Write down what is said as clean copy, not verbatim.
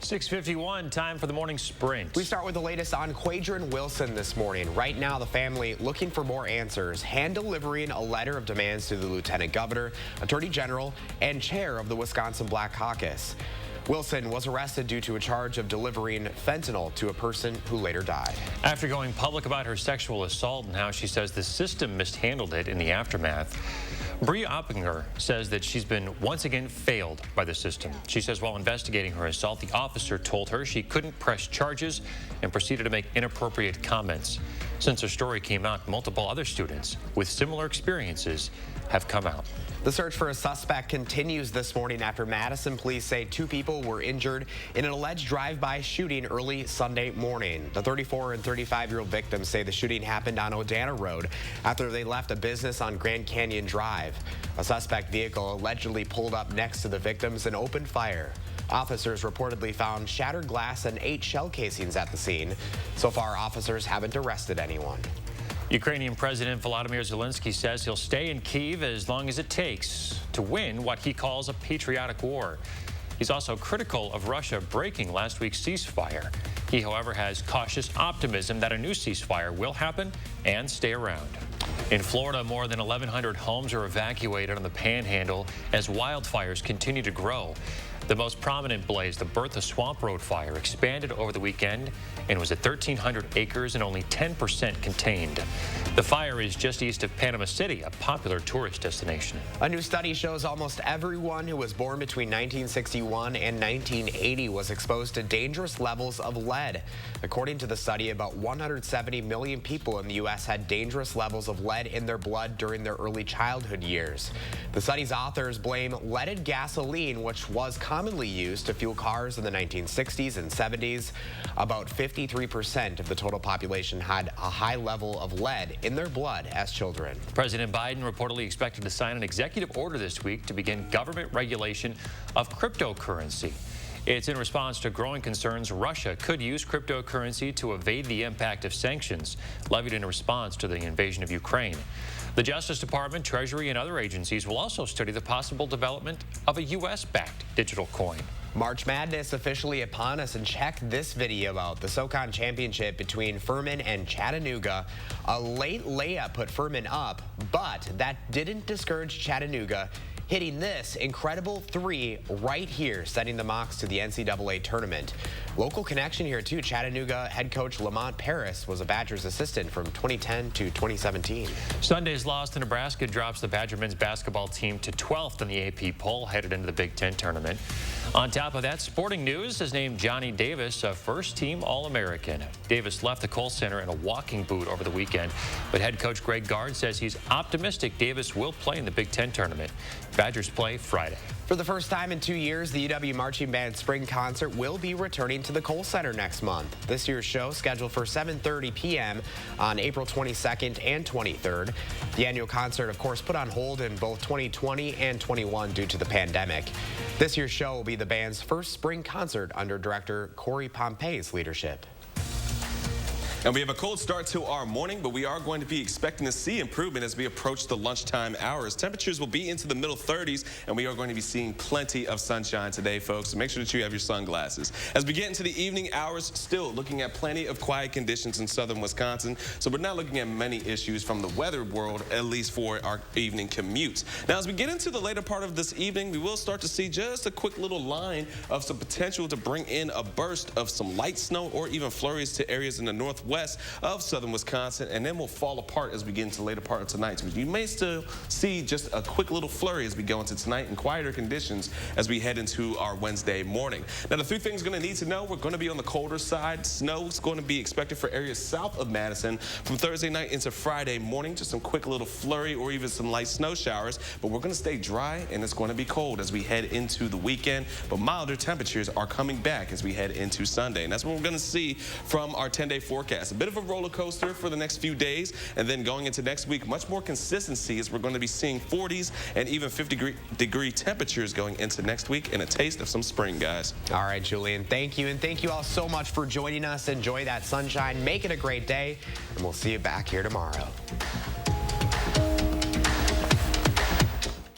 6:51, time for the morning sprint. We start with the latest on Quadrin Wilson this morning. Right now, the family looking for more answers, hand-delivering a letter of demands to the Lieutenant Governor, Attorney General, and Chair of the Wisconsin Black Caucus. Wilson was arrested due to a charge of delivering fentanyl to a person who later died. After going public about her sexual assault and how she says the system mishandled it in the aftermath, Bree Oppinger says that she's been once again failed by the system. She says while investigating her assault, the officer told her she couldn't press charges and proceeded to make inappropriate comments. Since her story came out, multiple other students with similar experiences have come out. The search for a suspect continues this morning after Madison police say 2 people were injured in an alleged drive-by shooting early Sunday morning. The 34 and 35-year-old victims say the shooting happened on Odana Road after they left a business on Grand Canyon Drive. A suspect vehicle allegedly pulled up next to the victims and opened fire. Officers reportedly found shattered glass and 8 shell casings at the scene. So far, officers haven't arrested anyone. Ukrainian President Volodymyr Zelensky says he'll stay in Kyiv as long as it takes to win what he calls a patriotic war. He's also critical of Russia breaking last week's ceasefire. He, however, has cautious optimism that a new ceasefire will happen and stay around. In Florida, more than 1,100 homes are evacuated on the Panhandle as wildfires continue to grow. The most prominent blaze, the Bertha Swamp Road fire, expanded over the weekend and was at 1,300 acres and only 10% contained. The fire is just east of Panama City, a popular tourist destination. A new study shows almost everyone who was born between 1961 and 1980 was exposed to dangerous levels of lead. According to the study, about 170 million people in the U.S. had dangerous levels of lead in their blood during their early childhood years. The study's authors blame leaded gasoline, which was commonly used to fuel cars in the 1960s and 70s. About 53% of the total population had a high level of lead in their blood as children. President Biden reportedly expected to sign an executive order this week to begin government regulation of cryptocurrency. It's in response to growing concerns Russia could use cryptocurrency to evade the impact of sanctions levied in response to the invasion of Ukraine. The Justice Department, Treasury, and other agencies will also study the possible development of a U.S.-backed digital coin. March Madness officially upon us, and check this video out. The SoCon Championship between Furman and Chattanooga. A late layup put Furman up, but that didn't discourage Chattanooga, hitting this incredible 3 right here, setting the Mocs to the NCAA tournament. Local connection here too. Chattanooga head coach Lamont Paris was a Badgers assistant from 2010 to 2017. Sunday's loss to Nebraska drops the Badger men's basketball team to 12th in the AP poll, headed into the Big Ten tournament. On top of that, Sporting News has named Johnny Davis a first-team All-American. Davis left the Kohl Center in a walking boot over the weekend, but head coach Greg Gard says he's optimistic Davis will play in the Big Ten tournament. Badgers play Friday. For the first time in 2 years, the UW Marching Band Spring Concert will be returning to the Kohl Center next month. This year's show scheduled for 7:30 p.m. on April 22nd and 23rd. The annual concert, of course, put on hold in both 2020 and 21 due to the pandemic. This year's show will be the band's first spring concert under director Corey Pompey's leadership. And we have a cold start to our morning, but we are going to be expecting to see improvement as we approach the lunchtime hours. Temperatures will be into the middle 30s, and we are going to be seeing plenty of sunshine today, folks. So make sure that you have your sunglasses. As we get into the evening hours, still looking at plenty of quiet conditions in southern Wisconsin. So we're not looking at many issues from the weather world, at least for our evening commutes. Now, as we get into the later part of this evening, we will start to see just a quick little line of some potential to bring in a burst of some light snow or even flurries to areas in the northwest of southern Wisconsin, and then we'll fall apart as we get into the later part of tonight. So you may still see just a quick little flurry as we go into tonight and quieter conditions as we head into our Wednesday morning. Now, the 3 things you're going to need to know: we're going to be on the colder side. Snow is going to be expected for areas south of Madison from Thursday night into Friday morning. Just some quick little flurry or even some light snow showers, but we're going to stay dry and it's going to be cold as we head into the weekend. But milder temperatures are coming back as we head into Sunday, and that's what we're going to see from our 10-day forecast. A bit of a roller coaster for the next few days, and then going into next week, much more consistency as we're going to be seeing 40s and even 50-degree temperatures going into next week, and a taste of some spring, guys. All right, Julian, thank you, and thank you all so much for joining us. Enjoy that sunshine. Make it a great day, and we'll see you back here tomorrow.